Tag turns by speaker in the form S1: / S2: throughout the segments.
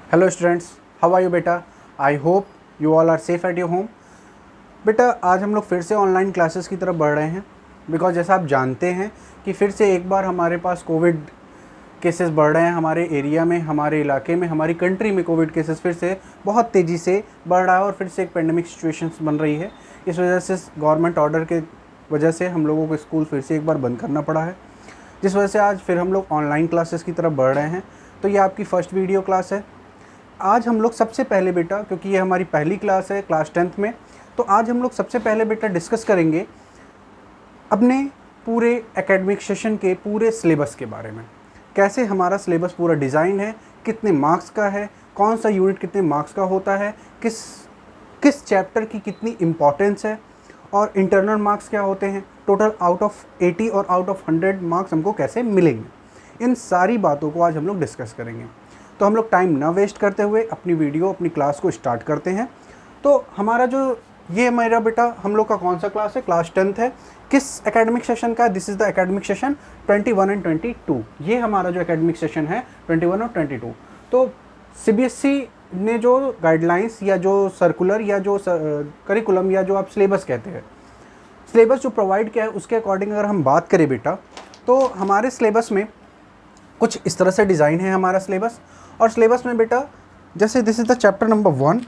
S1: Hello students, how are you बेटा? I hope you all are safe at your home. बेटा आज हम लोग फिर से ऑनलाइन क्लासेस की तरफ बढ़ रहे हैं बिकॉज जैसा आप जानते हैं कि फिर से एक बार हमारे पास कोविड केसेस बढ़ रहे हैं। हमारे एरिया में, हमारे इलाके में, हमारी कंट्री में कोविड केसेस फिर से बहुत तेज़ी से बढ़ रहा है और फिर से एक पेंडेमिक सिचुएशन बन रही है। इस वजह से गवर्नमेंट ऑर्डर के वजह से हम लोगों को स्कूल फिर से एक बार बंद करना पड़ा है, जिस वजह से आज फिर हम लोग ऑनलाइन क्लासेस की तरफ बढ़ रहे हैं। तो ये आपकी फ़र्स्ट वीडियो क्लास है। आज हम लोग सबसे पहले बेटा, क्योंकि ये हमारी पहली क्लास है क्लास 10th में, तो आज हम लोग सबसे पहले बेटा डिस्कस करेंगे अपने पूरे एकेडमिक सेशन के पूरे सिलेबस के बारे में। कैसे हमारा सिलेबस पूरा डिज़ाइन है, कितने मार्क्स का है, कौन सा यूनिट कितने मार्क्स का होता है, किस चैप्टर की कितनी इम्पॉर्टेंस है और इंटरनल मार्क्स क्या होते हैं, टोटल आउट ऑफ 80 और आउट ऑफ 100 मार्क्स हमको कैसे मिलेंगे। इन सारी बातों को आज हम लोग डिस्कस करेंगे। तो हम लोग टाइम ना वेस्ट करते हुए अपनी वीडियो, अपनी क्लास को स्टार्ट करते हैं। तो हमारा जो ये मेरा बेटा हम लोग का कौन सा क्लास है? क्लास 10th है। किस एकेडमिक सेशन का? This is the academic session 21 and 22। ये हमारा जो एकेडमिक सेशन है 21 और 22। तो CBSE ने जो गाइडलाइंस या जो सर्कुलर या जो करिकुलम या जो आप सिलेबस कहते हैं, सिलेबस जो प्रोवाइड किया है उसके अकॉर्डिंग अगर हम बात करें बेटा, तो हमारे सिलेबस में कुछ इस तरह से डिज़ाइन है हमारा सिलेबस। और सिलेबस में बेटा जैसे this is the chapter number 1।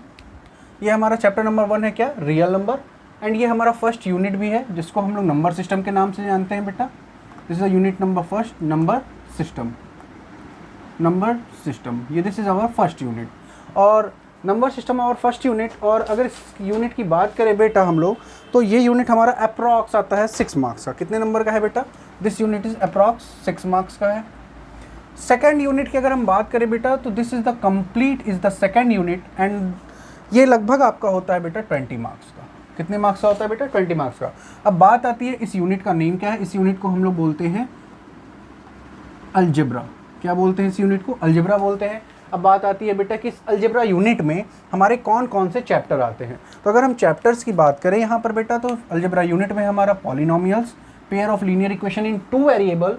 S1: ये हमारा चैप्टर नंबर 1 है क्या? Real number. एंड ये हमारा फर्स्ट यूनिट भी है जिसको हम लोग नंबर सिस्टम के नाम से जानते हैं बेटा। This is the unit number first, number system. ये this is our first unit. और नंबर सिस्टम और फर्स्ट यूनिट। और अगर इस यूनिट की बात करें बेटा हम लोग, तो ये यूनिट हमारा अप्रॉक्स आता है 6 मार्क्स का। कितने नंबर का है बेटा? This unit is approx 6 marks का है। सेकेंड यूनिट की अगर हम बात करें बेटा, तो this is the complete is the second unit and ये लगभग आपका होता है बेटा 20 मार्क्स का। कितने मार्क्स का होता है बेटा? 20 मार्क्स का। अब बात आती है इस यूनिट का नेम क्या है? इस यूनिट को हम लोग बोलते हैं अलजेब्रा। क्या बोलते हैं इस यूनिट को? अलजेब्रा बोलते हैं। अब बात आती है बेटा कि इस अलजेब्रा यूनिट में हमारे कौन कौन से चैप्टर आते हैं। तो अगर हम चैप्टर्स की बात करें यहाँ पर बेटा, तो अलजेब्रा यूनिट में हमारा polynomials, pair of linear equation in 2 variable,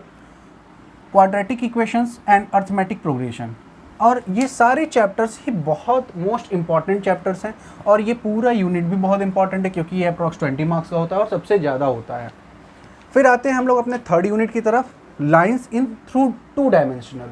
S1: quadratic equations and arithmetic progression. और ये सारे चैप्टर्स ही बहुत मोस्ट इंपॉर्टेंट चैप्टर्स हैं और ये पूरा यूनिट भी बहुत इंपॉर्टेंट है क्योंकि ये अप्रॉक्स 20 मार्क्स का होता है और सबसे ज़्यादा होता है। फिर आते हैं हम लोग अपने थर्ड यूनिट की तरफ, लाइंस इन थ्रू 2 डायमेंशनल।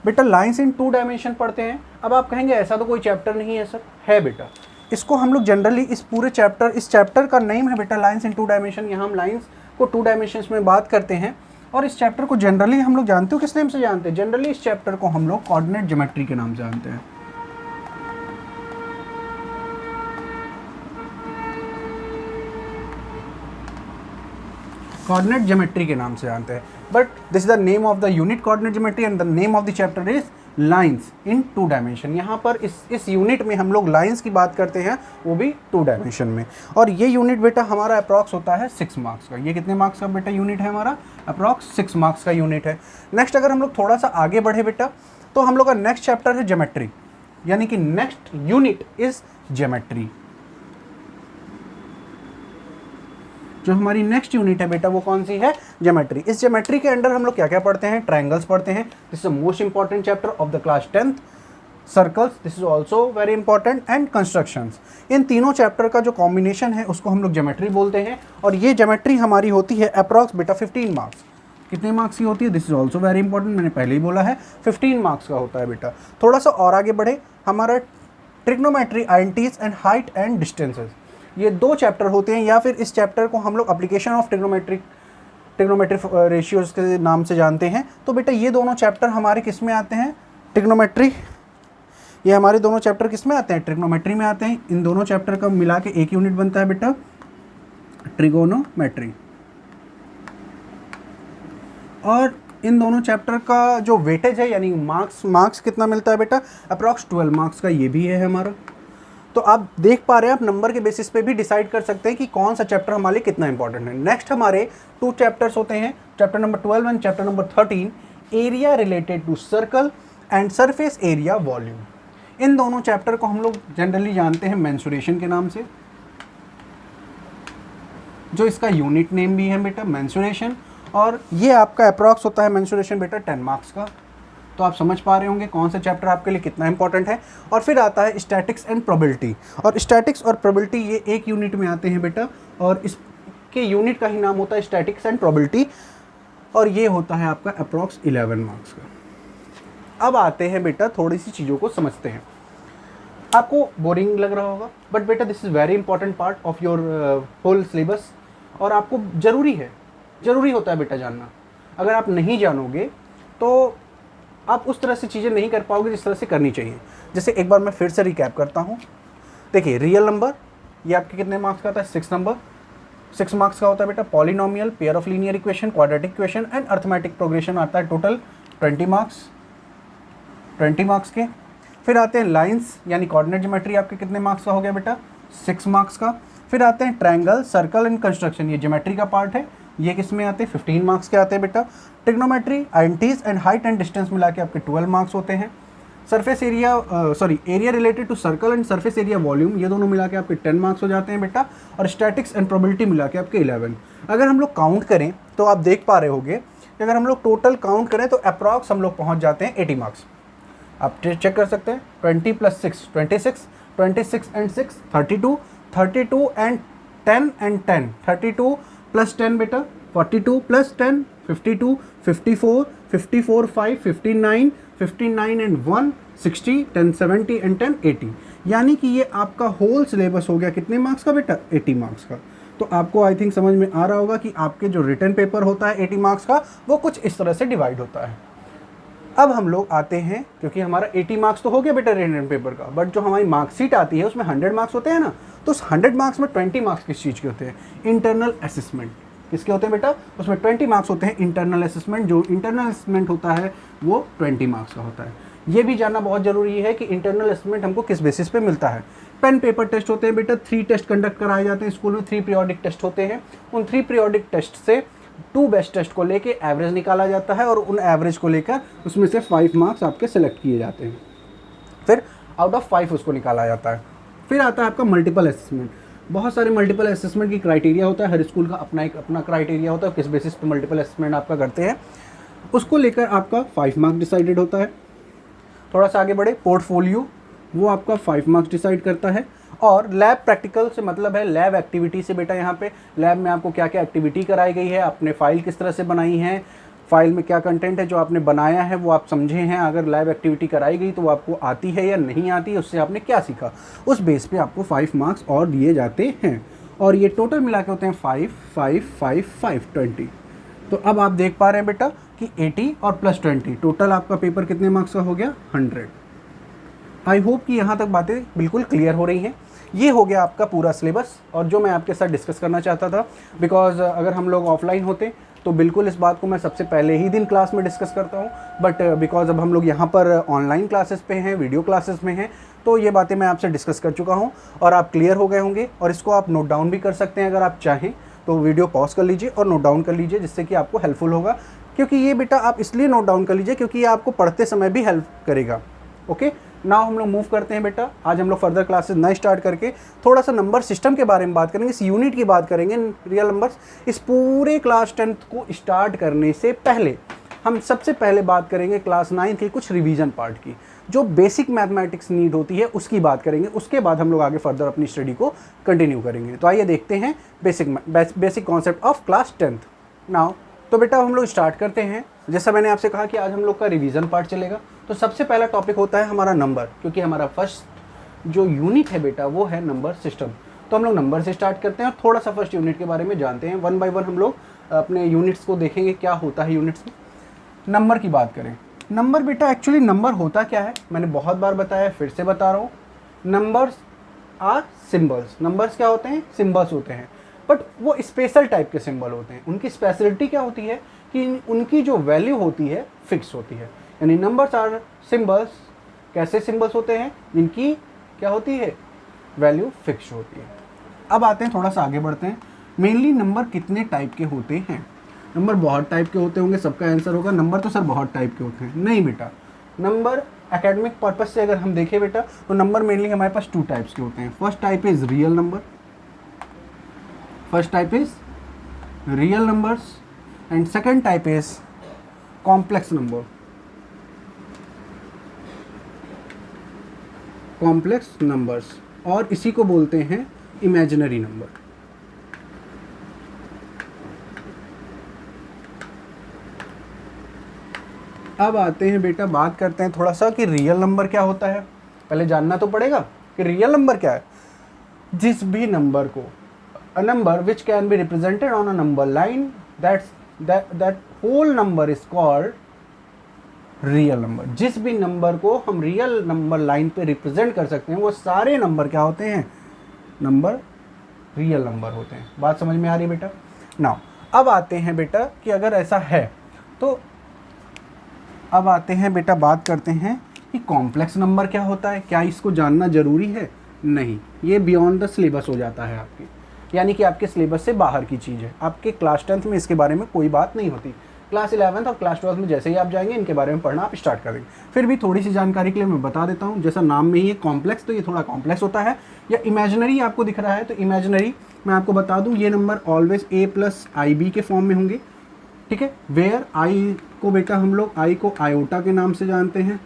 S1: बेटा लाइंस इन 2 डायमेंशन पढ़ते हैं। अब आप कहेंगे ऐसा तो कोई चैप्टर नहीं है सर। है बेटा, इसको हम लोग जनरली इस पूरे चैप्टर, इस चैप्टर का नेम है बेटा लाइंस इन 2 डायमेंशन। यहाँ हम लाइंस को 2 डायमेंशंस में बात करते हैं और इस चैप्टर को जनरली हम लोग जानते हो किस नेम से जानते हैं? जनरली इस चैप्टर को हम लोग कोऑर्डिनेट ज्योमेट्री के नाम से जानते हैं। कोऑर्डिनेट ज्योमेट्री के नाम से जानते हैं। But this is the name of the unit coordinate geometry and the name of the chapter his lines in 2 dimension. यहाँ पर इस यूनिट में हम लोग लाइंस की बात करते हैं, वो भी 2 डायमेंशन में। और ये यूनिट बेटा हमारा अप्रॉक्स होता है 6 मार्क्स का। ये कितने मार्क्स का बेटा यूनिट है हमारा? अप्रॉक्स 6 मार्क्स का यूनिट है। नेक्स्ट अगर हम लोग थोड़ा सा आगे बढ़े बेटा, तो हम लोग का नेक्स्ट चैप्टर है ज्योमेट्री, यानी कि नेक्स्ट यूनिट इज ज्योमेट्री। जो हमारी नेक्स्ट यूनिट है बेटा वो कौन सी है? ज्योमेट्री। इस ज्योमेट्री के अंडर हम लोग क्या क्या पढ़ते हैं? ट्रायंगल्स पढ़ते हैं। This is the most important chapter of the class 10th। Circles, this is also very important. And constructions. इन तीनों चैप्टर का जो कॉम्बिनेशन है उसको हम लोग ज्योमेट्री बोलते हैं। और ये ज्योमेट्री हमारी होती है अप्रॉक्स बेटा 15 मार्क्स। कितने मार्क्स की होती है? This is also very important, मैंने पहले ही बोला है 15 मार्क्स का होता है बेटा। थोड़ा सा और आगे बढ़े, हमारा trigonometry, identities and height and distances, ये 2 चैप्टर होते हैं। या फिर इस चैप्टर को हम लोग एप्लीकेशन ऑफ ट्रिग्नोमेट्रिक रेशियोज के नाम से जानते हैं। तो बेटा ये दोनों चैप्टर हमारे किस में आते हैं? ट्रिग्नोमेट्री। ये हमारे दोनों चैप्टर किस में आते हैं? ट्रिग्नोमेट्री में आते हैं। इन दोनों चैप्टर का मिला के एक यूनिट बनता है बेटा ट्रिगोनोमेट्री। और इन दोनों चैप्टर का जो वेटेज है, यानी मार्क्स कितना मिलता है बेटा? अप्रॉक्स 12 मार्क्स का ये भी है हमारा। तो आप देख पा रहे हैं, आप नंबर के बेसिस पे भी डिसाइड कर सकते हैं कि कौन सा चैप्टर हमारे लिए कितना इंपॉर्टेंट है। नेक्स्ट हमारे 2 चैप्टर्स होते हैं, chapter number 12 and chapter number 13, area related to circle and surface area volume. इन दोनों चैप्टर को हम लोग जनरली जानते हैं मेंसुरेशन के नाम से, जो इसका यूनिट नेम भी है बेटा मेंसुरेशन। और ये आपका अप्रॉक्स होता है मेंसुरेशन बेटा 10 मार्क्स का। तो आप समझ पा रहे होंगे कौन सा चैप्टर आपके लिए कितना इंपॉर्टेंट है। और फिर आता है स्टैटिक्स एंड प्रोबेबिलिटी, और स्टैटिक्स और प्रोबेबिलिटी ये एक यूनिट में आते हैं बेटा, और इसके यूनिट का ही नाम होता है स्टैटिक्स एंड प्रोबेबिलिटी, और ये होता है आपका अप्रॉक्स 11 मार्क्स का। अब आते हैं बेटा थोड़ी सी चीज़ों को समझते हैं। आपको बोरिंग लग रहा होगा, बट बेटा this is very important part of your whole syllabus, और आपको ज़रूरी होता है बेटा जानना। अगर आप नहीं जानोगे तो आप उस तरह से चीज़ें नहीं कर पाओगे जिस तरह से करनी चाहिए। जैसे एक बार मैं फिर से रिकैप करता हूँ। देखिए, रियल नंबर ये आपके कितने मार्क्स का आता है? 6 नंबर, 6 मार्क्स का होता है बेटा। Polynomial, pair of linear equation, quadratic equation and arithmetic progression आता है टोटल 20 मार्क्स के। फिर आते हैं लाइंस यानी कोऑर्डिनेट ज्योमेट्री, आपके कितने मार्क्स का हो गया बेटा? 6 मार्क्स का। फिर आते हैं ट्रायंगल, सर्कल एंड कंस्ट्रक्शन, ये ज्योमेट्री का पार्ट है, ये किस में आते हैं? 15 मार्क्स के आते हैं बेटा। Trigonometry, identities and height and distance मिला के आपके 12 मार्क्स होते हैं। Surface area area related to circle and surface area volume, ये दोनों मिला के आपके 10 मार्क्स हो जाते हैं बेटा। और स्टैटिक्स एंड प्रोबेबिलिटी मिला के आपके 11। अगर हम लोग काउंट करें तो आप देख पा रहे होंगे कि अगर हम लोग टोटल काउंट करें तो अप्रॉक्स हम लोग पहुँच जाते हैं 80 मार्क्स। आप चेक कर सकते हैं, 20 + 6 26, 26 and 6 32, 32 and 10 and 10, 32 + 10 बेटा 42 + 10 52, 54, 54 5 59, 59 and 1 60, 10 70 and 10 80। यानी कि ये आपका होल सिलेबस हो गया कितने मार्क्स का बेटा? 80 मार्क्स का। तो आपको आई थिंक समझ में आ रहा होगा कि आपके जो रिटन पेपर होता है 80 मार्क्स का, वो कुछ इस तरह से डिवाइड होता है। अब हम लोग आते हैं, क्योंकि हमारा 80 मार्क्स तो हो गया बेटा रिटन पेपर का, बट जो हमारी मार्कशीट आती है उसमें 100 मार्क्स होते हैं ना, तो उस 100 मार्क्स में 20 मार्क्स किस चीज़ के होते हैं? Internal assessment. किसके होते हैं बेटा? उसमें 20 मार्क्स होते हैं इंटरनल असेसमेंट। जो इंटरनल असेसमेंट होता है वो 20 मार्क्स का होता है। ये भी जानना बहुत ज़रूरी है कि इंटरनल असेसमेंट हमको किस बेसिस पे मिलता है। पेन पेपर टेस्ट होते हैं बेटा, 3 टेस्ट कंडक्ट कराए जाते हैं स्कूल में, 3 पीरियोडिक टेस्ट होते हैं। उन 3 पीरियोडिक टेस्ट से 2 बेस्ट टेस्ट को लेके एवरेज निकाला जाता है, और उन एवरेज को लेकर उसमें से 5 मार्क्स आपके सेलेक्ट किए जाते हैं। फिर आउट ऑफ 5 उसको निकाला जाता है। फिर आता है आपका मल्टीपल असेसमेंट। बहुत सारे मल्टीपल असेसमेंट की क्राइटेरिया होता है, हर स्कूल का अपना क्राइटेरिया होता है, किस बेसिस पे मल्टीपल असेसमेंट आपका करते हैं, उसको लेकर आपका 5 मार्क्स डिसाइडेड होता है। थोड़ा सा आगे बढ़े, पोर्टफोलियो, वो आपका 5 मार्क्स डिसाइड करता है। और लैब प्रैक्टिकल से मतलब है लैब एक्टिविटी से बेटा, यहाँ पे लैब में आपको क्या क्या एक्टिविटी कराई गई है, आपने फाइल किस तरह से बनाई है, फाइल में क्या कंटेंट है जो आपने बनाया है वो आप समझे हैं, अगर लैब एक्टिविटी कराई गई तो वो आपको आती है या नहीं आती है, उससे आपने क्या सीखा, उस बेस पे आपको 5 मार्क्स और दिए जाते हैं। और ये टोटल मिला के होते हैं 5 5 5 5 20। तो अब आप देख पा रहे हैं बेटा कि 80 और +20 टोटल आपका पेपर कितने मार्क्स का हो गया? 100। आई होप कि यहाँ तक बातें बिल्कुल क्लियर हो रही हैं। ये हो गया आपका पूरा सिलेबस, और जो मैं आपके साथ डिस्कस करना चाहता था, बिकॉज अगर हम लोग ऑफलाइन होते तो बिल्कुल इस बात को मैं सबसे पहले ही दिन क्लास में डिस्कस करता हूँ, बट बिकॉज अब हम लोग यहाँ पर ऑनलाइन क्लासेस पे हैं, वीडियो क्लासेस में हैं, तो ये बातें मैं आपसे डिस्कस कर चुका हूँ और आप क्लियर हो गए होंगे। और इसको आप नोट डाउन भी कर सकते हैं, अगर आप चाहें तो वीडियो पॉज कर लीजिए और नोट डाउन कर लीजिए, जिससे कि आपको हेल्पफुल होगा। क्योंकि ये बेटा आप इसलिए नोट डाउन कर लीजिए क्योंकि ये आपको पढ़ते समय भी हेल्प करेगा। ओके, नाउ हम लोग मूव करते हैं बेटा। आज हम लोग फर्दर क्लासेस नए स्टार्ट करके थोड़ा सा नंबर सिस्टम के बारे में बात करेंगे, इस यूनिट की बात करेंगे, रियल नंबर्स। इस पूरे क्लास 10th को स्टार्ट करने से पहले हम सबसे पहले बात करेंगे क्लास 9 के कुछ रिवीजन पार्ट की, जो बेसिक मैथमेटिक्स नीड होती है उसकी बात करेंगे। उसके बाद हम लोग आगे फर्दर अपनी स्टडी को कंटिन्यू करेंगे। तो आइए देखते हैं basic concept of class 10th now. तो बेटा हम लोग स्टार्ट करते हैं। जैसा मैंने आपसे कहा कि आज हम लोग का रिवीजन पार्ट चलेगा, तो सबसे पहला टॉपिक होता है हमारा नंबर, क्योंकि हमारा फर्स्ट जो यूनिट है बेटा वो है नंबर सिस्टम। तो हम लोग नंबर से स्टार्ट करते हैं और थोड़ा सा फर्स्ट यूनिट के बारे में जानते हैं। 1 बाय 1 हम लोग अपने यूनिट्स को देखेंगे, क्या होता है यूनिट्स में। नंबर की बात करें, नंबर बेटा एक्चुअली नंबर होता क्या है, मैंने बहुत बार बताया, फिर से बता रहा हूँ। Numbers are symbols. नंबर्स क्या होते हैं? सिम्बल्स होते हैं, बट वो स्पेशल टाइप के सिंबल होते हैं। उनकी स्पेशलिटी क्या होती है कि उनकी जो वैल्यू होती है फिक्स होती है। यानी नंबर्स आर सिंबल्स, कैसे सिंबल्स होते हैं जिनकी क्या होती है? वैल्यू फिक्स होती है। अब आते हैं, थोड़ा सा आगे बढ़ते हैं। मेनली नंबर कितने टाइप के होते हैं? नंबर बहुत टाइप के होते होंगे, सबका आंसर होगा नंबर तो सर बहुत टाइप के होते हैं। नहीं बेटा, नंबर एकेडमिक पर्पज से अगर हम देखें बेटा तो नंबर मेनली हमारे पास 2 टाइप्स के होते हैं। First type is real number, first type is real numbers and second type is complex number. Complex numbers, और इसी को बोलते हैं इमेजिनरी नंबर। अब आते हैं बेटा, बात करते हैं थोड़ा सा कि रियल नंबर क्या होता है। पहले जानना तो पड़ेगा कि रियल नंबर क्या है। जिस भी नंबर को, a number which can be represented on a number line, that whole number is called real number. जिस भी नंबर को हम रियल नंबर लाइन पे रिप्रेजेंट कर सकते हैं वो सारे नंबर क्या होते हैं, नंबर रियल नंबर होते हैं। बात समझ में आ रही है बेटा। नाउ अब आते हैं बेटा कि अगर ऐसा है तो अब आते हैं बेटा, बात करते हैं कि कॉम्प्लेक्स नंबर क्या होता है। क्या इसको जानना जरूरी है? नहीं, ये बियॉन्ड द सिलेबस हो जाता है आपके, यानी कि आपके सिलेबस से बाहर की चीज़ है। आपके क्लास 10th में इसके बारे में कोई बात नहीं होती। क्लास 11th और क्लास 12th में जैसे ही आप जाएंगे इनके बारे में पढ़ना आप स्टार्ट कर देंगे। फिर भी थोड़ी सी जानकारी के लिए मैं बता देता हूँ, जैसा नाम में ही है कॉम्प्लेक्स, तो ये थोड़ा कॉम्प्लेक्स होता है। या इमेजिनरी आपको दिख रहा है, तो इमेजिनरी मैं आपको बता दूँ, ये नंबर ऑलवेज a+ib के फॉर्म में होंगे, ठीक है। वेयर आई को बेटा हम लोग आई को आयोटा के नाम से जानते हैं,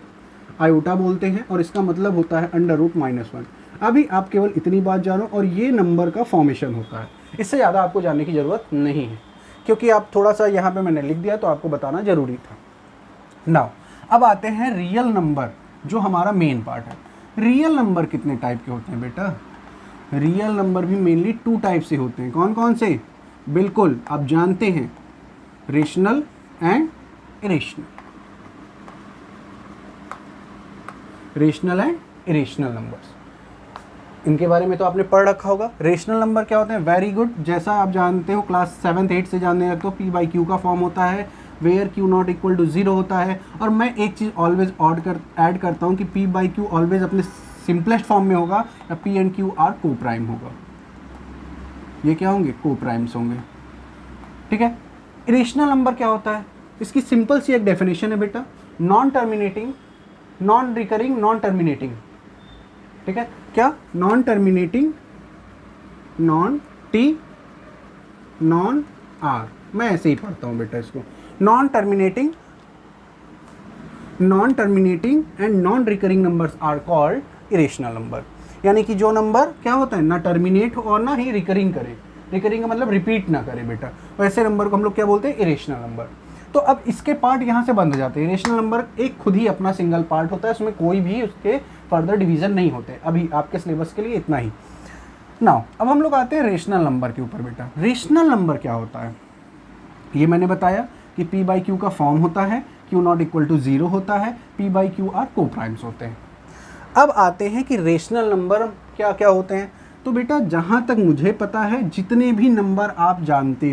S1: आयोटा बोलते हैं, और इसका मतलब होता है √-1। अभी आप केवल इतनी बात जानो, और ये नंबर का फॉर्मेशन होता है। इससे ज़्यादा आपको जानने की ज़रूरत नहीं है, क्योंकि आप थोड़ा सा यहाँ पे मैंने लिख दिया तो आपको बताना ज़रूरी था। नाउ अब आते हैं रियल नंबर, जो हमारा मेन पार्ट है। रियल नंबर कितने टाइप के होते हैं बेटा? रियल नंबर भी मेनली 2 टाइप से होते हैं। कौन कौन से? बिल्कुल आप जानते हैं, rational and irrational. Rational and irrational numbers, इनके बारे में तो आपने पढ़ रखा होगा। रेशनल नंबर क्या होते हैं? वेरी गुड, जैसा आप जानते हो क्लास 7th 8th से जानने लगते हो, p/q का फॉर्म होता है, वेयर q≠0 होता है। और मैं एक चीज़ ऑलवेज ऐड करता हूँ कि p/q ऑलवेज अपने सिंपलेस्ट फॉर्म में होगा, या p एंड q आर को प्राइम होगा। ये क्या होंगे? को प्राइम्स होंगे, ठीक है। इरेशनल नंबर क्या होता है? इसकी सिंपल सी एक डेफिनेशन है बेटा, non terminating, non recurring, non terminating, ठीक है। क्या? Non terminating, non T, non R. मैं ऐसे ही पढ़ता हूँ बेटा इसको, non terminating and non recurring numbers are called irrational number. यानी कि जो नंबर क्या होता है, ना टर्मिनेट हो और ना ही रिकरिंग करे। रिकरिंग का मतलब रिपीट ना करे बेटा, वैसे नंबर को हम लोग क्या बोलते हैं? Irrational number. तो अब इसके पार्ट यहाँ से बंद हो जाते हैं। इरेशनल नंबर एक खुद ही अपना सिंगल पार्ट होता है, उसमें कोई भी उसके फर्दर डिवीज़न नहीं होते। अभी आपके सिलेबस के लिए इतना ही। नाउ अब हम लोग आते हैं रेशनल नंबर के ऊपर बेटा। रेशनल नंबर क्या होता है? ये मैंने बताया कि p/q का फॉर्म होता है, q≠0 होता है, p/q आर को प्राइम्स होते हैं। अब आते हैं कि रेशनल नंबर क्या क्या होते हैं। तो बेटा जहाँ तक मुझे पता है, जितने भी नंबर आप जानते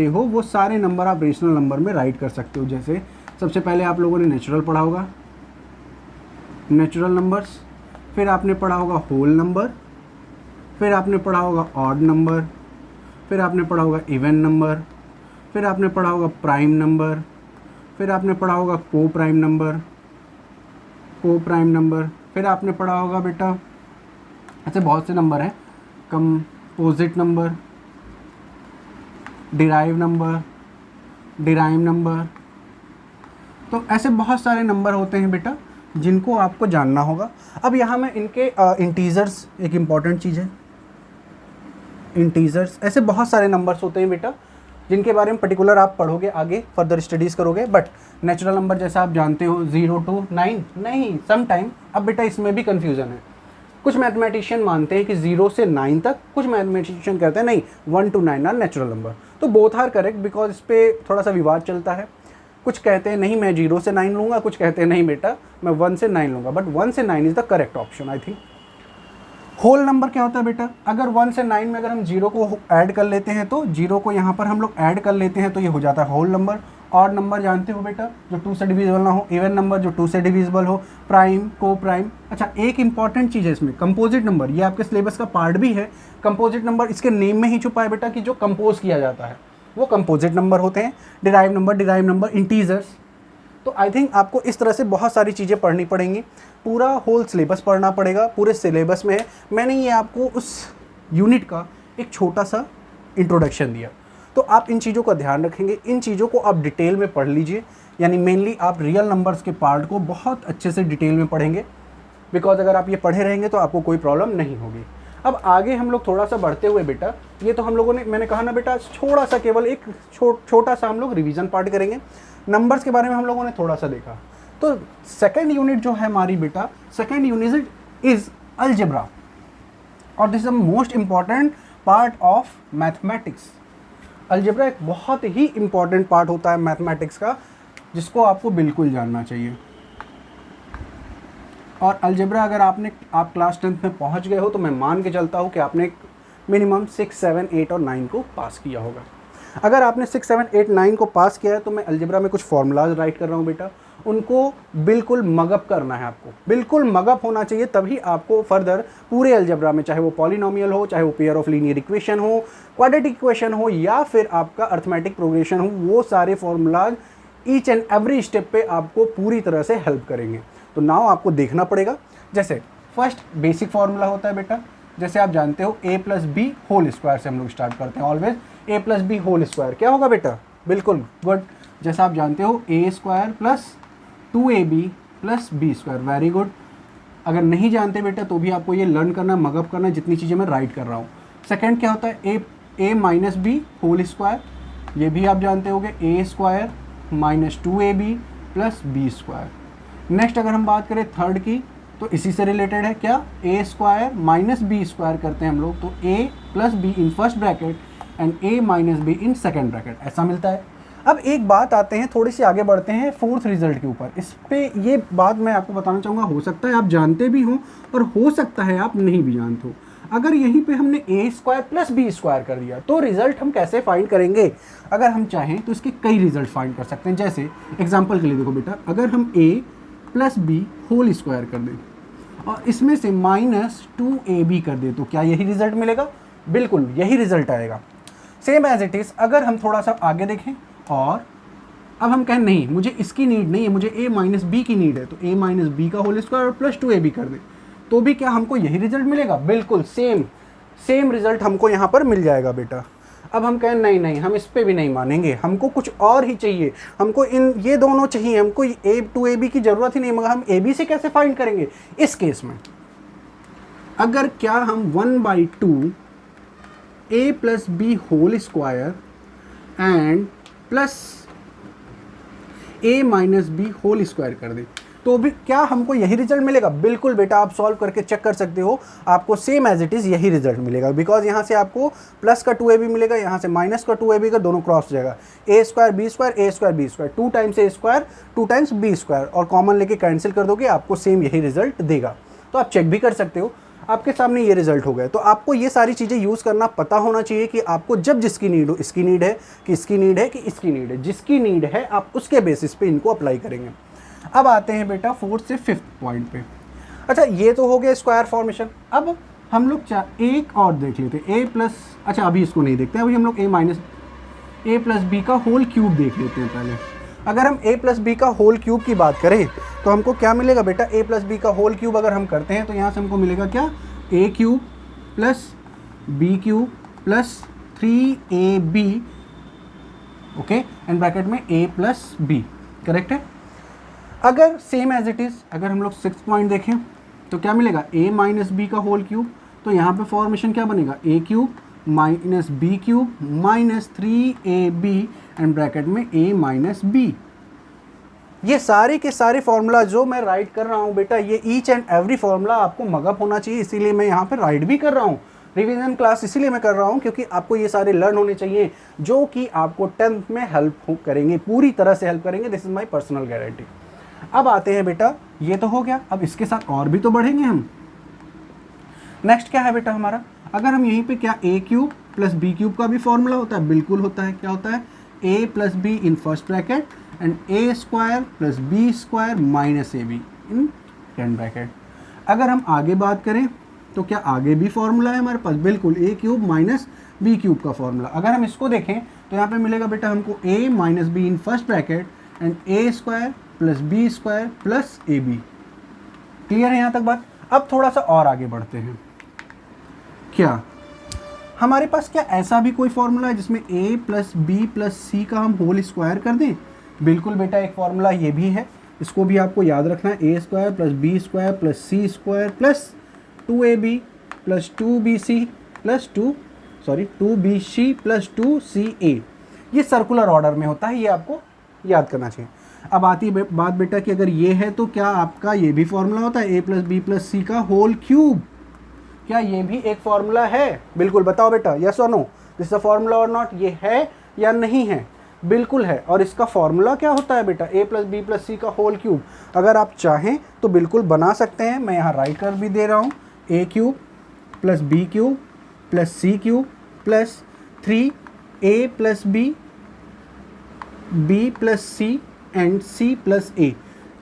S1: हो वो सारे नंबर आप रेशनल नंबर में राइट कर सकते हो। जैसे सबसे पहले आप लोगों ने नेचुरल पढ़ा होगा, नेचुरल नंबर्स, फिर आपने पढ़ा होगा होल नंबर, फिर आपने पढ़ा होगा ऑड नंबर, फिर आपने पढ़ा होगा इवन नंबर, फिर आपने पढ़ा होगा प्राइम नंबर, फिर आपने पढ़ा होगा को प्राइम नंबर, फिर आपने पढ़ा होगा बेटा, ऐसे बहुत से नंबर हैं, कंपोजिट नंबर, डिराइव नंबर। तो ऐसे बहुत सारे नंबर होते हैं बेटा जिनको आपको जानना होगा। अब यहाँ में इनके इंटीजर्स एक इम्पॉर्टेंट चीज़ है। इंटीजर्स, ऐसे बहुत सारे नंबर्स होते हैं बेटा जिनके बारे में पर्टिकुलर आप पढ़ोगे, आगे फर्दर स्टडीज़ करोगे। बट नेचुरल नंबर जैसा आप जानते हो 0 to 9 नहीं, सम टाइम। अब बेटा इसमें भी कन्फ्यूज़न है। कुछ मैथमेटिशियन मानते हैं कि 0 से 9 तक, कुछ मैथमेटिशियन कहते हैं नहीं 1 to 9 आर नेचुरल नंबर। तो बोथ आर करेक्ट, बिकॉज इस पर थोड़ा सा विवाद चलता है। कुछ कहते हैं नहीं मैं 0 से 9 लूँगा, कुछ कहते हैं नहीं बेटा मैं 1 से 9 लूँगा। बट 1 से 9 is the correct option I think. Whole number क्या होता है बेटा? अगर 1 से 9 में अगर हम 0 को ऐड कर लेते हैं, तो 0 को यहाँ पर हम लोग ऐड कर लेते हैं तो ये हो जाता है होल नंबर। ऑड नंबर जानते हो बेटा, जो 2 से डिविजिबल ना हो। इवन नंबर जो 2 से डिविजिबल हो। प्राइम, को प्राइम। अच्छा एक इंपॉर्टेंट चीज़ है इसमें, कंपोजिट नंबर। ये आपके सिलेबस का पार्ट भी है। कंपोजिट नंबर इसके नेम में ही छुपा है बेटा कि जो कंपोज किया जाता है वो कंपोजिट नंबर होते हैं। Derive number, integers. तो आई थिंक आपको इस तरह से बहुत सारी चीज़ें पढ़नी पड़ेंगी। पूरा होल सिलेबस पढ़ना पड़ेगा, पूरे सिलेबस में है। मैंने ये आपको उस यूनिट का एक छोटा सा इंट्रोडक्शन दिया। तो आप इन चीज़ों का ध्यान रखेंगे, इन चीज़ों को आप डिटेल में पढ़ लीजिए, यानी मेनली आप रियल नंबर्स के पार्ट को बहुत अच्छे से डिटेल में पढ़ेंगे, बिकॉज अगर आप ये पढ़े रहेंगे तो आपको कोई प्रॉब्लम नहीं होगी। अब आगे हम लोग थोड़ा सा बढ़ते हुए बेटा, ये तो हम लोगों ने, मैंने कहा ना बेटा, थोड़ा सा केवल एक छोटा सा हम लोग रिवीजन पार्ट करेंगे। नंबर्स के बारे में हम लोगों ने थोड़ा सा देखा। तो सेकेंड यूनिट जो है हमारी बेटा, सेकेंड यूनिट इज अलजेब्रा, और this is the most important part of mathematics. Algebra एक बहुत ही इंपॉर्टेंट पार्ट होता है मैथमेटिक्स का, जिसको आपको बिल्कुल जानना चाहिए। और अलजेब्रा अगर आप क्लास 10th में पहुंच गए हो तो मैं मान के चलता हूं कि आपने मिनिमम 6, 7, 8 और 9 को पास किया होगा। अगर आपने 6, 7, 8, 9 को पास किया है तो मैं अलजेब्रा में कुछ फॉर्मूलाज राइट कर रहा हूं बेटा, उनको बिल्कुल मगअप करना है, आपको बिल्कुल मगअप होना चाहिए, तभी आपको फर्दर पूरे अलजेब्रा में, चाहे वो पॉलिनोमियल हो, चाहे वो पेयर ऑफ लीनियर इक्वेशन हो, क्वाड्रेटिक इक्वेशन हो, या फिर आपका अर्थमेटिक प्रोग्रेशन हो, वो सारे formulas each and every step पे आपको पूरी तरह से हेल्प करेंगे। तो नाउ आपको देखना पड़ेगा। जैसे फर्स्ट बेसिक फार्मूला होता है बेटा, जैसे आप जानते हो a plus b whole square से हम लोग स्टार्ट करते हैं always. a plus b whole square क्या होगा बेटा? बिल्कुल गुड। जैसा आप जानते हो a square plus 2ab plus B square, very good. अगर नहीं जानते बेटा तो भी आपको ये लर्न करना, मगअप करना, जितनी चीज़ें मैं राइट कर रहा हूँ। सेकेंड क्या होता है? a minus b whole square, ये भी आप जानते होगे, a square minus 2ab plus B square. Next अगर हम बात करें थर्ड की, तो इसी से रिलेटेड है क्या? a square minus b square करते हैं हम लोग, तो a plus b in first bracket and a minus b in second bracket, ऐसा मिलता है। अब एक बात आते हैं, थोड़ी सी आगे बढ़ते हैं फोर्थ रिजल्ट के ऊपर। इस पे ये बात मैं आपको बताना चाहूँगा, हो सकता है आप जानते भी हों और हो सकता है आप नहीं भी जानते हो। अगर यहीं पे हमने a square plus B square कर दिया तो रिजल्ट हम कैसे फाइंड करेंगे? अगर हम चाहें तो इसके कई रिजल्ट फाइंड कर सकते हैं। जैसे एग्जाम्पल के लिए देखो बेटा, अगर हम a plus b whole square कर दें और इसमें से माइनस 2ab कर दें, तो क्या यही रिजल्ट मिलेगा? बिल्कुल यही रिजल्ट आएगा। सेम एज इट इज़ अगर हम थोड़ा सा आगे देखें और अब हम कहें नहीं मुझे इसकी नीड नहीं है, मुझे a माइनस बी की नीड है, तो a माइनस बी का होल स्क्वायर और प्लस 2ab कर दें, तो भी क्या हमको यही रिजल्ट मिलेगा? बिल्कुल सेम रिजल्ट हमको यहाँ पर मिल जाएगा बेटा। अब हम कहें नहीं हम इस पे भी नहीं मानेंगे, हमको कुछ और ही चाहिए, हमको ये दोनों चाहिए, हमको a की ज़रूरत ही नहीं, मगर हम ab से कैसे फाइंड करेंगे? इस केस में अगर क्या हम 1/2 a plus b whole square and plus a minus b whole square कर दें, तो भी क्या हमको यही रिजल्ट मिलेगा? बिल्कुल बेटा, आप सॉल्व करके चेक कर सकते हो, आपको सेम एज इट इज़ यही रिजल्ट मिलेगा। बिकॉज यहाँ से आपको प्लस का 2ab मिलेगा, यहाँ से माइनस का 2ab का, दोनों क्रॉस हो जाएगा, a square b square, a square b square, 2 times a square 2 times b square, और कॉमन लेके कैंसिल कर दोगे, आपको सेम यही रिजल्ट देगा। तो आप चेक भी कर सकते हो, आपके सामने ये रिजल्ट हो गया। तो आपको ये सारी चीज़ें यूज़ करना पता होना चाहिए कि आपको जब जिसकी नीड हो, इसकी नीड है कि इसकी नीड है कि इसकी नीड है, जिसकी नीड है आप उसके बेसिस पे इनको अप्लाई करेंगे। अब आते हैं बेटा फोर्थ से फिफ्थ पॉइंट पे। अच्छा ये तो हो गया स्क्वायर फॉर्मेशन। अब हम लोग एक और देख लेते हैं, a प्लस, अच्छा अभी इसको नहीं देखते, अभी हम लोग a प्लस बी का होल क्यूब देख लेते हैं पहले। अगर हम a प्लस बी का होल क्यूब की बात करें तो हमको क्या मिलेगा बेटा? a प्लस बी का होल क्यूब अगर हम करते हैं तो यहाँ से हमको मिलेगा क्या? a cube plus b cube plus 3ab, okay, and bracket में a प्लस बी, करेक्ट है। अगर सेम एज इट इज़ अगर हम लोग 6th पॉइंट देखें तो क्या मिलेगा? a माइनस बी का होल क्यूब, तो यहाँ पे फॉर्मेशन क्या बनेगा? a cube minus b cube minus 3ab and bracket में a माइनस बी। ये सारे के सारे फॉर्मूला जो मैं राइट कर रहा हूँ बेटा, ये ईच एंड एवरी फॉर्मूला आपको मगअप होना चाहिए, इसीलिए मैं यहाँ पे राइट भी कर रहा हूँ। रिवीजन क्लास इसीलिए मैं कर रहा हूँ क्योंकि आपको ये सारे लर्न होने चाहिए, जो कि आपको 10th में हेल्प करेंगे, पूरी तरह से हेल्प करेंगे। This is my personal guarantee. अब आते हैं बेटा, ये तो हो गया, अब इसके साथ और भी तो बढ़ेंगे हम। नेक्स्ट क्या है बेटा हमारा? अगर हम यहीं पे क्या a cube plus b cube का भी फॉर्मूला होता है? बिल्कुल होता है। क्या होता है? a plus b in first bracket and a square plus B square minus ab in second bracket. अगर हम आगे बात करें तो क्या आगे भी फॉर्मूला है हमारे पास? बिल्कुल, a cube minus b cube का फॉर्मूला। अगर हम इसको देखें तो यहाँ पे मिलेगा बेटा हमको a minus b in first bracket and a square plus B square plus ab। Clear है यहाँ तक बात? अब थोड़ा सा और आगे बढ़ते हैं। क्या हमारे पास क्या ऐसा भी कोई फॉर्मूला है जिसमें a plus b plus c का हम होल स्क्वायर कर दें? बिल्कुल बेटा, एक फॉर्मूला ये भी है, इसको भी आपको याद रखना है। A square plus B square plus C square plus 2ab plus 2bc plus 2bc plus 2ca। ये सर्कुलर ऑर्डर में होता है, ये आपको याद करना चाहिए। अब आती है बात बेटा कि अगर ये है तो क्या आपका ये भी फॉर्मूला होता है, a plus b plus c का होल क्यूब? क्या ये भी एक फॉर्मूला है? बिल्कुल बताओ बेटा, यस और नो, दिस इज फॉर्मूला और नॉट? ये है या नहीं है? बिल्कुल है। और इसका फॉर्मूला क्या होता है बेटा? a plus b plus c का होल क्यूब। अगर आप चाहें तो बिल्कुल बना सकते हैं, मैं यहाँ राइट कर भी दे रहा हूँ, a cube plus b cube plus c cube plus 3a plus b plus c and c plus a.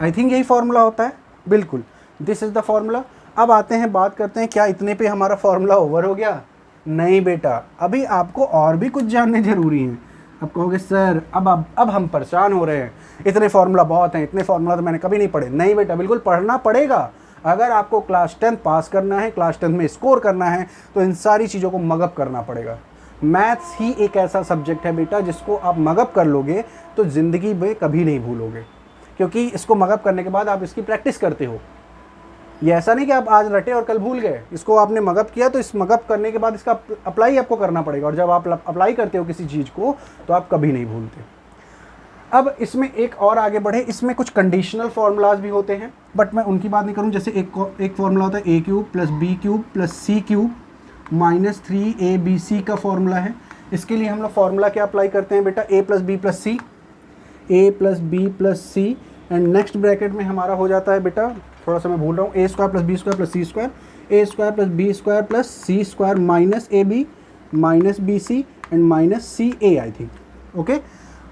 S1: I think यही फॉर्मूला होता है। बिल्कुल, दिस इज़ द फॉर्मूला। अब आते हैं, बात करते हैं क्या इतने पे हमारा फॉर्मूला ओवर हो गया? नहीं बेटा, अभी आपको और भी कुछ जानने जरूरी हैं। अब कहोगे सर अब हम परेशान हो रहे हैं, इतने फार्मूला बहुत हैं, इतने फार्मूला तो मैंने कभी नहीं पढ़े। नहीं बेटा, बिल्कुल पढ़ना पड़ेगा। अगर आपको क्लास 10 पास करना है, क्लास 10 में स्कोर करना है, तो इन सारी चीज़ों को मगअप करना पड़ेगा। मैथ्स ही एक ऐसा सब्जेक्ट है बेटा जिसको आप मगअप कर लोगे तो ज़िंदगी में कभी नहीं भूलोगे, क्योंकि इसको मगअप करने के बाद आप इसकी प्रैक्टिस करते हो। ये ऐसा नहीं कि आप आज रटे और कल भूल गए। इसको आपने मगअप किया तो इस मगअप करने के बाद इसका अप्लाई आपको करना पड़ेगा, और जब आप अप्लाई करते हो किसी चीज़ को तो आप कभी नहीं भूलते। अब इसमें एक और आगे बढ़े, इसमें कुछ कंडीशनल फार्मूलाज भी होते हैं, बट मैं उनकी बात नहीं करूँ। जैसे एक फार्मूला होता है a cube plus b cube plus c cube minus 3abc का फार्मूला है। इसके लिए हम लोग फार्मूला क्या अप्लाई करते हैं बेटा? a plus b plus c, a plus b plus c, and next bracket में हमारा हो जाता है बेटा, थोड़ा सा मैं भूल रहा हूँ, a square plus B square plus C square, a square plus B square plus C square minus ab minus b c and minus c a. I think okay,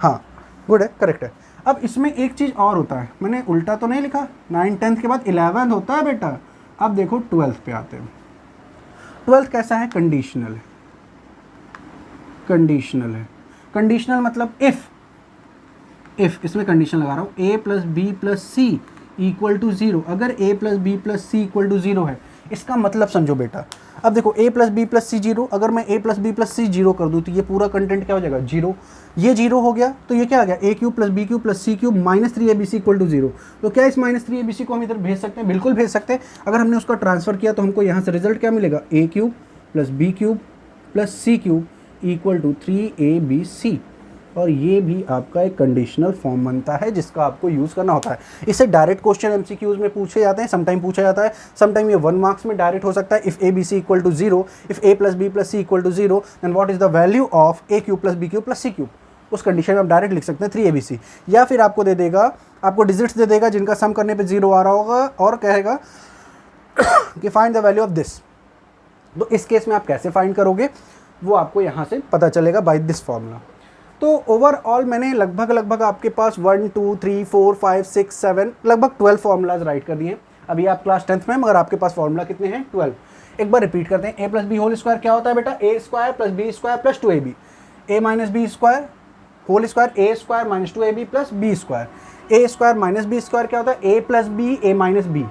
S1: हाँ गुड है, करेक्ट है। अब इसमें एक चीज़ और होता है, मैंने उल्टा तो नहीं लिखा, 9 10th के बाद 11th होता है बेटा। अब देखो 12th पे आते हैं। 12th कैसा है? कंडीशनल है। कंडीशनल है, कंडीशनल मतलब इफ़ इसमें कंडीशन लगा रहा हूँ, a plus b plus c equal to 0। अगर a plus b plus c equal to 0 है, इसका मतलब समझो बेटा। अब देखो a plus b plus c 0, अगर मैं a plus b plus c 0 कर दूँ तो ये पूरा कंटेंट क्या हो जाएगा? 0। ये 0 हो गया तो ये क्या आ गया? a cube plus b cube plus c cube minus 3abc equal to 0। तो क्या इस माइनस 3abc को हम इधर भेज सकते हैं? बिल्कुल भेज सकते हैं। अगर हमने उसका ट्रांसफर किया तो हमको यहाँ से रिजल्ट क्या मिलेगा? a cube plus b cube plus c cube equal to 3abc। और ये भी आपका एक कंडीशनल फॉर्म बनता है जिसका आपको यूज़ करना होता है। इससे डायरेक्ट क्वेश्चन एमसीक्यूज में पूछे जाते हैं, समटाइम पूछा जाता है, समटाइम ये 1 मार्क्स में डायरेक्ट हो सकता है। If a b c equal to 0, if a plus b plus c equal to 0, then what is the value of a cube plus b cube plus c cube? उस condition में आप direct लिख सकते हैं 3abc। या फिर आपको दे देगा, आपको डिजिट्स दे देगा जिनका सम करने पर 0 आ रहा होगा और कहेगा कि find the value of this. तो इस केस में आप कैसे फाइंड करोगे वो आपको यहाँ से पता चलेगा बाय दिस फॉर्मूला। तो ओवरऑल मैंने लगभग आपके पास 1 2 3 4 5 6 7 लगभग 12 फार्मूलाज राइट कर दिए हैं। अभी आप क्लास 10th में, मगर आपके पास फार्मूला कितने हैं? 12। एक बार रिपीट करते हैं। a plus b whole square क्या होता है बेटा? a square plus B square plus 2ab। a minus b square whole square a square minus 2ab plus B square. a square minus b square क्या होता है? a plus b a minus b,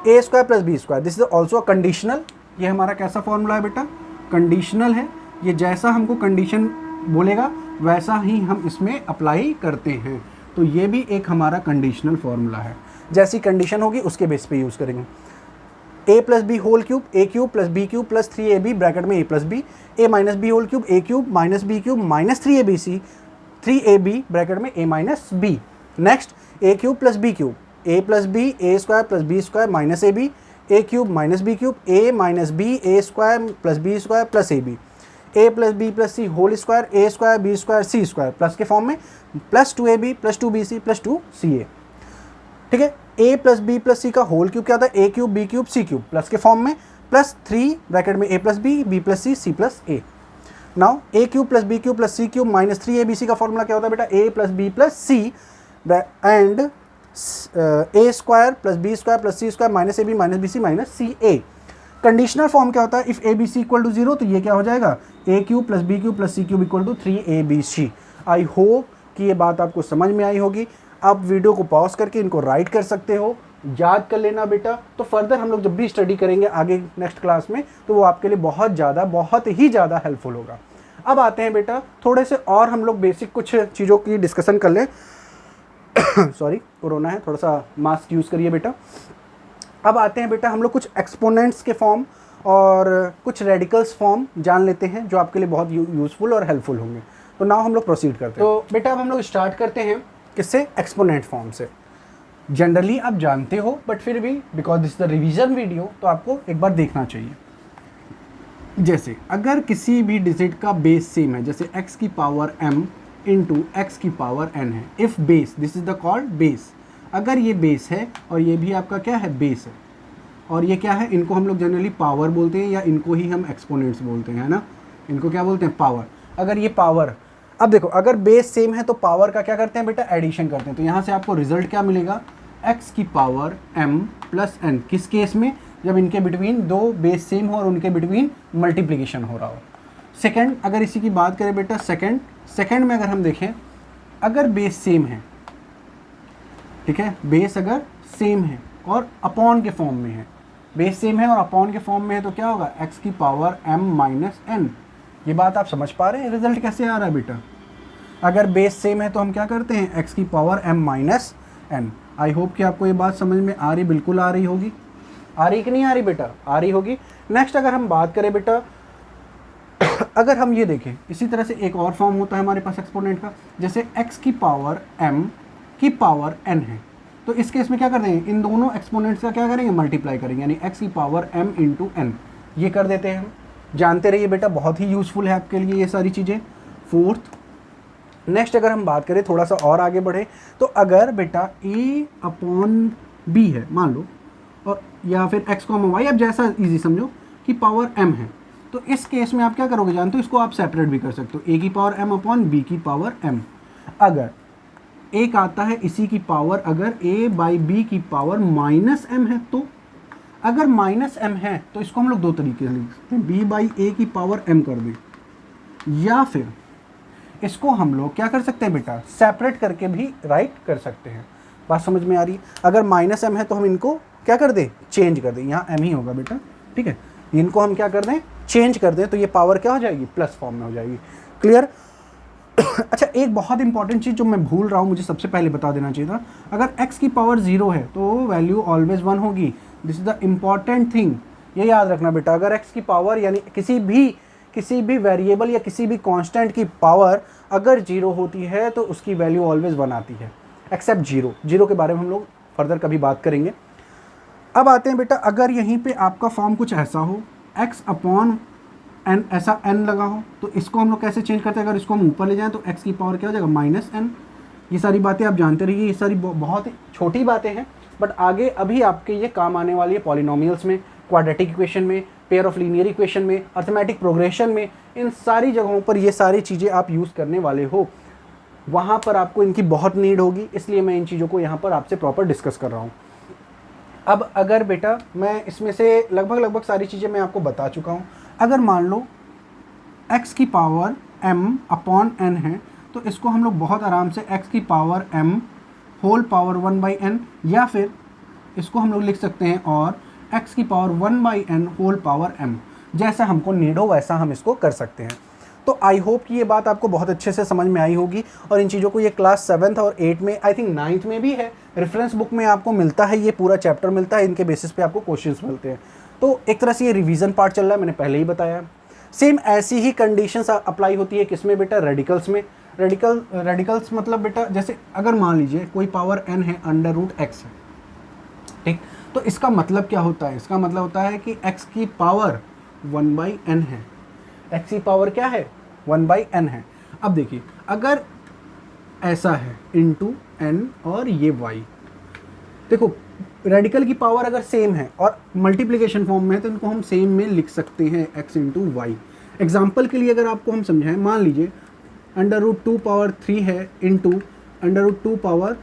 S1: a square plus B square. This is also conditional. ये हमारा कैसा formula है बेटा? Conditional है। ये जैसा हमको कंडीशन बोलेगा वैसा ही हम इसमें अप्लाई करते हैं। तो ये भी एक हमारा कंडीशनल फॉर्मूला है। जैसी कंडीशन होगी उसके बेस पे यूज़ करेंगे। a plus b whole cube, a cube plus b cube plus 3ab bracket में a plus b, a minus b whole cube, a cube minus b cube minus 3abc, 3ab bracket में a minus b. Next a cube plus b cube, a plus b, a square plus B square minus ab, a cube minus b cube, a minus b, a square plus B square plus ab, a plus b plus c whole square, a square b square c square plus के form में plus 2ab plus 2bc plus 2ca। ठीक है, a plus b plus c का whole cube क्या होता है? a cube b cube c cube plus के form में प्लस 3 ब्रैकेट में a plus b, b plus c, c plus a। Now a cube plus b cube plus c cube minus 3abc का formula क्या होता है बेटा? a plus b plus c and a square plus B square plus C square minus ab minus b c minus c a. Conditional form क्या होता है? If a b c equal to 0 तो ये क्या हो जाएगा? a cube plus b cube plus c cube equal to 3abc। I hope कि ये बात आपको समझ में आई होगी। आप वीडियो को पॉज करके इनको राइट कर सकते हो याद कर लेना बेटा, तो फर्दर हम लोग जब भी स्टडी करेंगे आगे नेक्स्ट क्लास में तो वो आपके लिए बहुत ही ज़्यादा हेल्पफुल होगा। अब आते हैं बेटा थोड़े से और हम लोग बेसिक कुछ चीज़ों की डिस्कशन कर लें। सॉरी कोरोना है, थोड़ा सा मास्क यूज़ करिए बेटा। अब आते हैं बेटा हम लोग कुछ एक्सपोनेंट्स के फॉर्म और कुछ रेडिकल्स फॉर्म जान लेते हैं जो आपके लिए बहुत यूज़फुल और हेल्पफुल होंगे। तो नाउ हम लोग प्रोसीड करते हैं। तो बेटा अब हम लोग स्टार्ट करते हैं किससे, एक्सपोनेंट फॉर्म से। जनरली आप जानते हो बट फिर भी because this the revision video तो आपको एक बार देखना चाहिए। जैसे अगर किसी भी डिजिट का बेस सेम है, जैसे x की पावर m इंटू एक्स की पावर n है, if base, this is the called base. अगर ये बेस है और ये भी आपका क्या है, बेस है, और ये क्या है, इनको हम लोग जनरली पावर बोलते हैं या इनको ही हम एक्सपोनेंट्स बोलते हैं, है ना। इनको क्या बोलते हैं, पावर। अगर ये पावर, अब देखो अगर बेस सेम है तो पावर का क्या करते हैं बेटा, एडिशन करते हैं। तो यहाँ से आपको रिजल्ट क्या मिलेगा, x की पावर m प्लस n। किस केस में, जब इनके बिटवीन दो बेस सेम हो और उनके बिटवीन मल्टीप्लिकेशन हो रहा हो। सेकंड, अगर इसी की बात करें बेटा सेकंड में अगर हम देखें, अगर बेस सेम है, ठीक है, बेस अगर सेम है और अपॉन के फॉर्म में है, बेस सेम है और अपॉन के फॉर्म में है तो क्या होगा, x की पावर m माइनस n। ये बात आप समझ पा रहे हैं, रिजल्ट कैसे आ रहा है बेटा। अगर बेस सेम है तो हम क्या करते हैं, x की पावर m माइनस n। आई होप कि आपको ये बात समझ में आ रही, बिल्कुल आ रही होगी। आ रही कि नहीं आ रही बेटा, आ रही होगी। नेक्स्ट अगर हम बात करें बेटा, अगर हम ये देखें, इसी तरह से एक और फॉर्म होता है हमारे पास एक्सपोनेंट का, जैसे x की पावर m की पावर n है, तो इस केस में क्या कर देंगे, इन दोनों एक्सपोनेंट्स का क्या करेंगे, मल्टीप्लाई करेंगे, यानी x की पावर m इंटू n, ये कर देते हैं हम। जानते रहिए बेटा, बहुत ही यूज़फुल है आपके लिए ये सारी चीज़ें। फोर्थ, नेक्स्ट अगर हम बात करें, थोड़ा सा और आगे बढ़े, तो अगर बेटा a अपॉन b है मान लो, और या फिर x को हम y, अब जैसा इजी समझो, कि पावर m है, तो इस केस में आप क्या करोगे जानते हो, इसको आप सेपरेट भी कर सकते हो, a की पावर m अपॉन b की पावर m। अगर एक आता है इसी की पावर, अगर a बाई b की पावर माइनस m है, तो अगर माइनस m है तो इसको हम लोग दो तरीके से लिख सकते हैं, b बाई a की पावर m कर दें, या फिर इसको हम लोग क्या कर सकते हैं बेटा, सेपरेट करके भी राइट कर सकते हैं। बात समझ में आ रही है। अगर माइनस m है तो हम इनको क्या कर दें, चेंज कर दें, यहाँ m ही होगा बेटा, ठीक है, इनको हम क्या कर दें, चेंज कर दें, तो ये पावर क्या हो जाएगी, प्लस फॉर्म में हो जाएगी। क्लियर। अच्छा, एक बहुत इंपॉर्टेंट चीज़ जो मैं भूल रहा हूँ, मुझे सबसे पहले बता देना चाहिए था, अगर x की पावर 0 है तो वैल्यू ऑलवेज 1 होगी। This is the important thing, ये याद रखना बेटा। अगर x की पावर यानी किसी भी वेरिएबल या किसी भी कांस्टेंट की पावर अगर 0 होती है तो उसकी वैल्यू ऑलवेज 1 आती है, एक्सेप्ट 0 के बारे में हम लोग फर्दर कभी बात करेंगे। अब आते हैं बेटा, अगर यहीं पे आपका फॉर्म कुछ ऐसा हो, x अपॉन n, ऐसा n लगा हो, तो इसको हम लोग कैसे चेंज करते हैं, अगर इसको हम ऊपर ले जाएं तो x की पावर क्या हो जाएगा, माइनस n। ये सारी बातें आप जानते रहिए, ये सारी बहुत ही छोटी बातें हैं, बट आगे अभी आपके ये काम आने वाली है पॉलिनोमियल्स में, क्वाड्रेटिक इक्वेशन में, पेयर ऑफ लीनियर इक्वेशन में, अर्थमेटिक प्रोग्रेशन में, इन सारी जगहों पर ये सारी चीज़ें आप यूज़ करने वाले हो, वहाँ पर आपको इनकी बहुत नीड होगी, इसलिए मैं इन चीज़ों को यहाँ पर आपसे प्रॉपर डिस्कस कर रहा हूँ। अब अगर बेटा मैं इसमें से लगभग सारी चीज़ें मैं आपको बता चुका हूँ। अगर मान लो x की पावर m अपॉन n है, तो इसको हम लोग बहुत आराम से x की power m whole power 1 by n, या फिर इसको हम लोग लिख सकते हैं और x की power 1 by n whole power m, जैसा हमको नीड हो वैसा हम इसको कर सकते हैं। तो आई होप कि ये बात आपको बहुत अच्छे से समझ में आई होगी, और इन चीज़ों को ये क्लास 7th और 8 में, आई थिंक 9th में भी है, रेफरेंस बुक में आपको मिलता है, ये पूरा चैप्टर मिलता है, इनके बेसिस पे आपको क्वेश्चंस मिलते हैं। तो एक तरह से ये रिवीजन पार्ट चल रहा है, मैंने पहले ही बताया। सेम ऐसी ही कंडीशंस अप्लाई होती है किसमें बेटा, रेडिकल्स में। रेडिकल्स मतलब बेटा, जैसे अगर मान लीजिए कोई पावर n है, अंडर रूट x है, ठीक, तो इसका मतलब क्या होता है, इसका मतलब होता है कि x की पावर 1 बाई n है, x की पावर क्या है, 1 बाई n है। अब देखिए अगर ऐसा है इंटू n और ये y, देखो रेडिकल की पावर अगर सेम है और मल्टीप्लिकेशन फॉर्म में है तो इनको हम सेम में लिख सकते हैं, x इंटू वाई। एग्जाम्पल के लिए अगर आपको हम समझाएं, मान लीजिए अंडर रूट 2 पावर 3 है इंटू अंडर रूट 2 पावर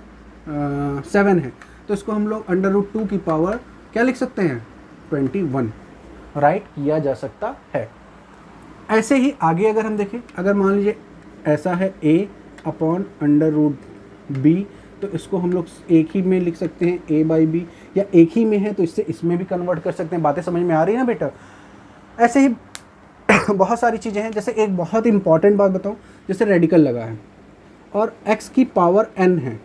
S1: 7 है, तो इसको हम लोग अंडर रूट 2 की पावर क्या लिख सकते हैं, 21, राइट किया जा सकता है। ऐसे ही आगे अगर हम देखें, अगर मान लीजिए ऐसा है a upon under root b, तो इसको हम लोग एक ही में लिख सकते हैं a बाई बी, या एक ही में है तो इससे इसमें भी कन्वर्ट कर सकते हैं। बातें समझ में आ रही है ना बेटा? ऐसे ही बहुत सारी चीज़ें हैं। जैसे एक बहुत इंपॉर्टेंट बात बताऊँ, जैसे रेडिकल लगा है और x की पावर n है,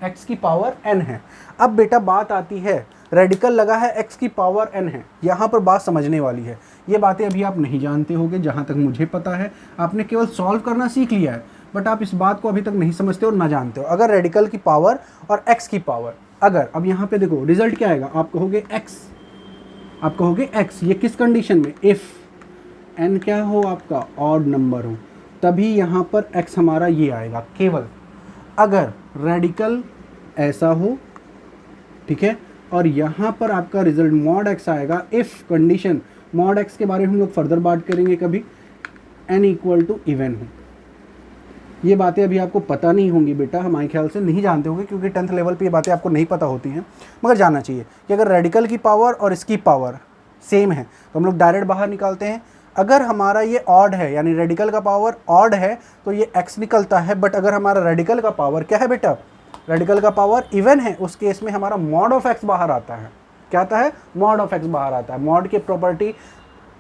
S1: x की पावर n है। अब बेटा बात आती है, रेडिकल लगा है, x की पावर n है, यहाँ पर बात समझने वाली है। ये बातें अभी आप नहीं जानते होगे, जहाँ तक मुझे पता है आपने केवल सॉल्व करना सीख लिया है, बट आप इस बात को अभी तक नहीं समझते और ना जानते हो। अगर रेडिकल की पावर और x की पावर, अगर अब यहाँ पे देखो रिजल्ट क्या आएगा, आप कहोगे x, आप कहोगे x, ये किस कंडीशन में, इफ़ n क्या हो आपका ऑड नंबर हो, तभी यहाँ पर x हमारा ये आएगा। केवल अगर रेडिकल ऐसा हो, ठीक है, और यहाँ पर आपका रिजल्ट मॉड x आएगा, इफ़ कंडीशन मॉड x के बारे में हम लोग फर्दर बात करेंगे कभी, n इक्वल टू इवन हो। ये बातें अभी आपको पता नहीं होंगी बेटा, हमारे ख्याल से नहीं जानते होंगे, क्योंकि 10th लेवल पे ये बातें आपको नहीं पता होती हैं, मगर जानना चाहिए कि अगर रेडिकल की पावर और इसकी पावर सेम है तो हम लोग डायरेक्ट बाहर निकालते हैं। अगर हमारा ये ऑड है, यानी रेडिकल का पावर ऑड है, तो ये x निकलता है। बट अगर हमारा रेडिकल का पावर क्या है बेटा, रेडिकल का पावर इवन है, उस केस में हमारा मॉड ऑफ x बाहर आता है। क्या आता है? मॉड ऑफ x बाहर आता है। मॉड की प्रॉपर्टी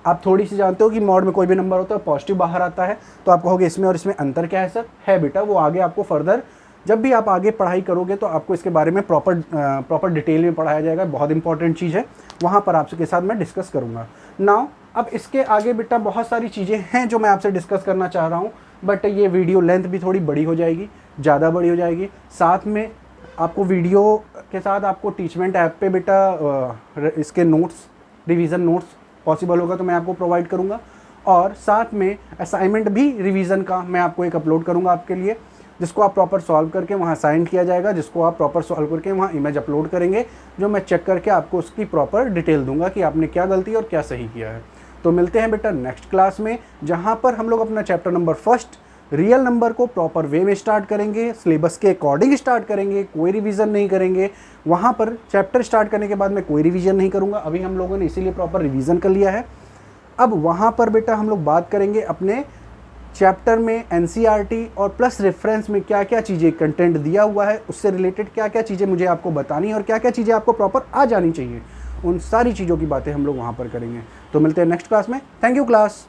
S1: आप थोड़ी सी जानते हो कि मॉड में कोई भी नंबर होता है पॉजिटिव बाहर आता है। तो आप कहोगे इसमें और इसमें अंतर क्या है सर? है बेटा, वो आगे आपको फर्दर जब भी आप आगे पढ़ाई करोगे तो आपको इसके बारे में प्रॉपर डिटेल में पढ़ाया जाएगा। बहुत इंपॉर्टेंट चीज़ है, वहाँ पर आपके साथ मैं डिस्कस करूँगा। नाउ अब इसके आगे बेटा बहुत सारी चीज़ें हैं जो मैं आपसे डिस्कस करना चाह रहा हूँ, बट ये वीडियो लेंथ भी थोड़ी बड़ी हो जाएगी, ज़्यादा बड़ी हो जाएगी। साथ में आपको वीडियो के साथ आपको टीचमेंट ऐप पे बेटा इसके नोट्स, रिवीजन नोट्स पॉसिबल होगा तो मैं आपको प्रोवाइड करूँगा, और साथ में असाइनमेंट भी रिवीजन का मैं आपको एक अपलोड करूँगा आपके लिए, जिसको आप प्रॉपर सॉल्व करके वहाँ साइन किया जाएगा, जिसको आप प्रॉपर सॉल्व करके वहाँ इमेज अपलोड करेंगे, जो मैं चेक करके आपको उसकी प्रॉपर डिटेल दूंगा कि आपने क्या गलती और क्या सही किया है। तो मिलते हैं बेटा नेक्स्ट क्लास में, जहाँ पर हम लोग अपना चैप्टर नंबर 1 रियल नंबर को प्रॉपर वे में स्टार्ट करेंगे, सिलेबस के अकॉर्डिंग स्टार्ट करेंगे, कोई रिवीजन नहीं करेंगे। वहाँ पर चैप्टर स्टार्ट करने के बाद मैं कोई रिवीजन नहीं करूँगा, अभी हम लोगों ने इसीलिए प्रॉपर रिवीजन कर लिया है। अब वहाँ पर बेटा हम लोग बात करेंगे अपने चैप्टर में एनसीईआरटी और प्लस रेफरेंस में क्या क्या चीज़ें कंटेंट दिया हुआ है, उससे रिलेटेड क्या क्या चीज़ें मुझे आपको बतानी है और क्या क्या चीज़ें आपको प्रॉपर आ जानी चाहिए, उन सारी चीज़ों की बातें हम लोग वहाँ पर करेंगे। तो मिलते हैं नेक्स्ट क्लास में। Thank you class.